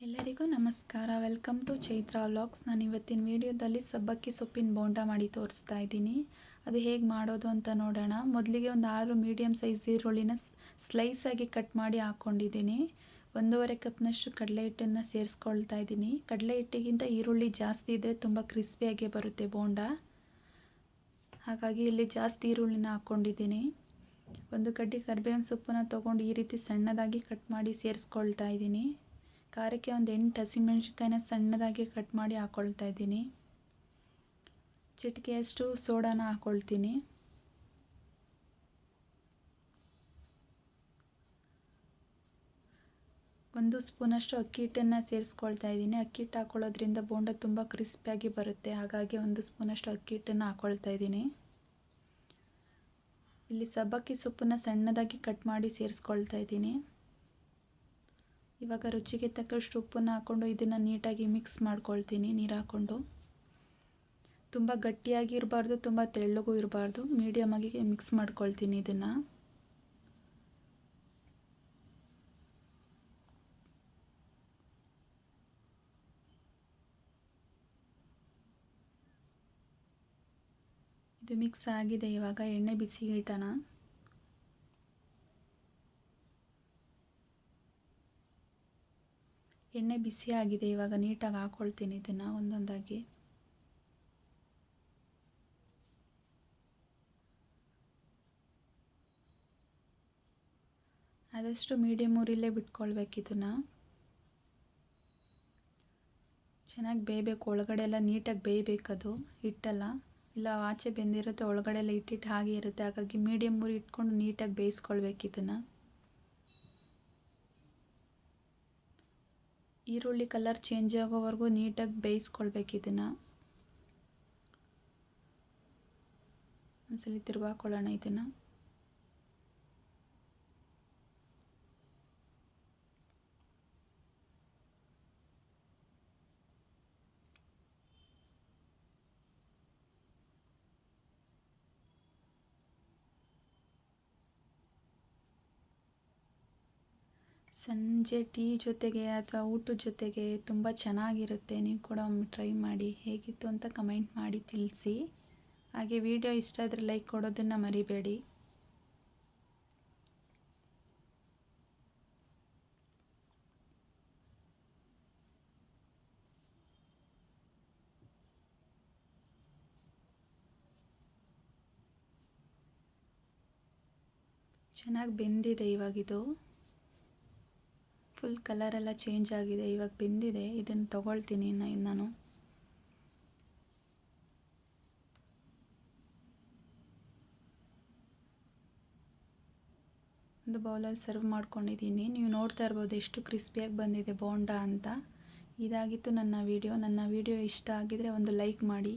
ಎಲ್ಲರಿಗೂ ನಮಸ್ಕಾರ. Welcome to Chaitra vlogs. ನಾನು ಇವತ್ತಿನ ವಿಡಿಯೋದಲ್ಲಿ ಸಬ್ಬಕ್ಕಿ ಸೊಪ್ಪಿನ ಬೋಂಡ ಮಾಡಿ ತೋರಿಸ್ತಾ ಇದ್ದೀನಿ. ಅದು ಹೇಗೆ ಮಾಡೋದು ಅಂತ ನೋಡೋಣ. ಮೊದಲಿಗೆ ಒಂದು 6 ಮೀಡಿಯಮ್ ಸೈಜ್ ಈರುಳ್ಳಿನ ಸ್ಲೈಸ್ ಆಗಿ ಕಟ್ ಮಾಡಿ ಹಾಕ್ಕೊಂಡಿದ್ದೀನಿ. 1.5 ಕಪ್ನಷ್ಟು ಕಡಲೆ ಹಿಟ್ಟನ್ನು ಸೇರಿಸ್ಕೊಳ್ತಾ ಇದ್ದೀನಿ. ಕಡಲೆ ಹಿಟ್ಟಿಗಿಂತ ಈರುಳ್ಳಿ ಜಾಸ್ತಿ ಇದ್ದರೆ ತುಂಬ ಕ್ರಿಸ್ಪಿಯಾಗಿ ಬರುತ್ತೆ ಬೋಂಡ. ಹಾಗಾಗಿ ಇಲ್ಲಿ ಜಾಸ್ತಿ ಈರುಳ್ಳಿನ ಹಾಕ್ಕೊಂಡಿದ್ದೀನಿ. ಒಂದು ಕಡ್ಡಿ ಕರಿಬೇವಿನ ಸೊಪ್ಪನ್ನು ತೊಗೊಂಡು ಈ ರೀತಿ ಸಣ್ಣದಾಗಿ ಕಟ್ ಮಾಡಿ ಸೇರಿಸ್ಕೊಳ್ತಾ ಇದ್ದೀನಿ. ಖಾರಕ್ಕೆ ಒಂದು 8 ಹಸಿಮೆಣಸಿನ್ಕಾಯಿನ ಸಣ್ಣದಾಗಿ ಕಟ್ ಮಾಡಿ ಹಾಕ್ಕೊಳ್ತಾ ಇದ್ದೀನಿ. ಚಿಟಿಕೆಯಷ್ಟು ಸೋಡಾನ ಹಾಕ್ಕೊಳ್ತೀನಿ. ಒಂದು ಸ್ಪೂನಷ್ಟು ಅಕ್ಕಿ ಹಿಟ್ಟನ್ನು ಸೇರಿಸ್ಕೊಳ್ತಾ ಇದ್ದೀನಿ. ಅಕ್ಕಿ ಹಿಟ್ಟು ಹಾಕ್ಕೊಳ್ಳೋದ್ರಿಂದ ಬೋಂಡ ತುಂಬ ಕ್ರಿಸ್ಪಿಯಾಗಿ ಬರುತ್ತೆ. ಹಾಗಾಗಿ 1 ಸ್ಪೂನಷ್ಟು ಅಕ್ಕಿ ಹಿಟ್ಟನ್ನು ಹಾಕ್ಕೊಳ್ತಾ ಇದ್ದೀನಿ. ಇಲ್ಲಿ ಸಬ್ಬಕ್ಕಿ ಸೊಪ್ಪನ್ನು ಸಣ್ಣದಾಗಿ ಕಟ್ ಮಾಡಿ ಸೇರಿಸ್ಕೊಳ್ತಾ ಇದ್ದೀನಿ. ಇವಾಗ ರುಚಿಗೆ ತಕ್ಕಷ್ಟು ಉಪ್ಪನ್ನು ಹಾಕ್ಕೊಂಡು ಇದನ್ನು ನೀಟಾಗಿ ಮಿಕ್ಸ್ ಮಾಡ್ಕೊಳ್ತೀನಿ. ನೀರು ಹಾಕ್ಕೊಂಡು ತುಂಬ ಗಟ್ಟಿಯಾಗಿ ಇರಬಾರ್ದು, ತುಂಬ ತೆಳ್ಳಗೂ ಇರಬಾರ್ದು, ಮೀಡಿಯಮ್ ಆಗಿ ಮಿಕ್ಸ್ ಮಾಡ್ಕೊಳ್ತೀನಿ. ಇದನ್ನು ಇದು ಮಿಕ್ಸ್ ಆಗಿದೆ. ಇವಾಗ ಎಣ್ಣೆ ಬಿಸಿಗೆ ಇಡೋಣ. ಎಣ್ಣೆ ಬಿಸಿ ಆಗಿದೆ. ಇವಾಗ ನೀಟಾಗಿ ಹಾಕ್ಕೊಳ್ತೀನಿ ಇದನ್ನು ಒಂದೊಂದಾಗಿ. ಆದಷ್ಟು ಮೀಡಿಯಮ್ ಊರಲ್ಲೇ ಬಿಟ್ಕೊಳ್ಬೇಕು. ಇದನ್ನು ಚೆನ್ನಾಗಿ ಬೇಯಬೇಕು. ಒಳಗಡೆ ಎಲ್ಲ ನೀಟಾಗಿ ಬೇಯಬೇಕದು. ಹಿಟ್ಟಲ್ಲ ಇಲ್ಲ ಆಚೆ ಬೆಂದಿರುತ್ತೆ, ಒಳಗಡೆ ಎಲ್ಲ ಹಿಟ್ಟಿಟ್ಟು ಹಾಗೆ ಇರುತ್ತೆ. ಹಾಗಾಗಿ ಮೀಡಿಯಮ್ ಊರು ಇಟ್ಕೊಂಡು ನೀಟಾಗಿ ಬೇಯಿಸ್ಕೊಳ್ಬೇಕು. ಇದನ್ನು ಈರುಳ್ಳಿ ಕಲರ್ ಚೇಂಜ್ ಆಗೋವರೆಗೂ ನೀಟಾಗಿ ಬೇಯಿಸ್ಕೊಳ್ಬೇಕು. ಇದನ್ನು ಒಂದ್ಸಲಿ ತಿರುವಾಕೊಳ್ಳೋಣ. ಇದನ್ನು ಸಂಜೆ ಟೀ ಜೊತೆಗೆ ಅಥವಾ ಊಟದ ಜೊತೆಗೆ ತುಂಬ ಚೆನ್ನಾಗಿರುತ್ತೆ. ನೀವು ಕೂಡ ಒಮ್ಮೆ ಟ್ರೈ ಮಾಡಿ. ಹೇಗಿತ್ತು ಅಂತ ಕಮೆಂಟ್ ಮಾಡಿ ತಿಳಿಸಿ. ಹಾಗೆ ವಿಡಿಯೋ ಇಷ್ಟ ಆದರೆ ಲೈಕ್ ಕೊಡೋದನ್ನು ಮರಿಬೇಡಿ. ಚೆನ್ನಾಗಿ ಬೆಂದಿದೆ. ಇವಾಗಿದು ಫುಲ್ ಕಲರೆಲ್ಲ ಚೇಂಜ್ ಆಗಿದೆ. ಇವಾಗ ಬೆಂದಿದೆ. ಇದನ್ನು ತಗೊಳ್ತೀನಿ ನಾನು. ಒಂದು ಬೌಲಲ್ಲಿ ಸರ್ವ್ ಮಾಡ್ಕೊಂಡಿದ್ದೀನಿ. ನೀವು ನೋಡ್ತಾ ಇರ್ಬೋದು ಎಷ್ಟು ಕ್ರಿಸ್ಪಿಯಾಗಿ ಬಂದಿದೆ ಬೋಂಡ ಅಂತ. ಇದಾಗಿತ್ತು ನನ್ನ ವಿಡಿಯೋ. ನನ್ನ ವಿಡಿಯೋ ಇಷ್ಟ ಆಗಿದರೆ ಒಂದು ಲೈಕ್ ಮಾಡಿ.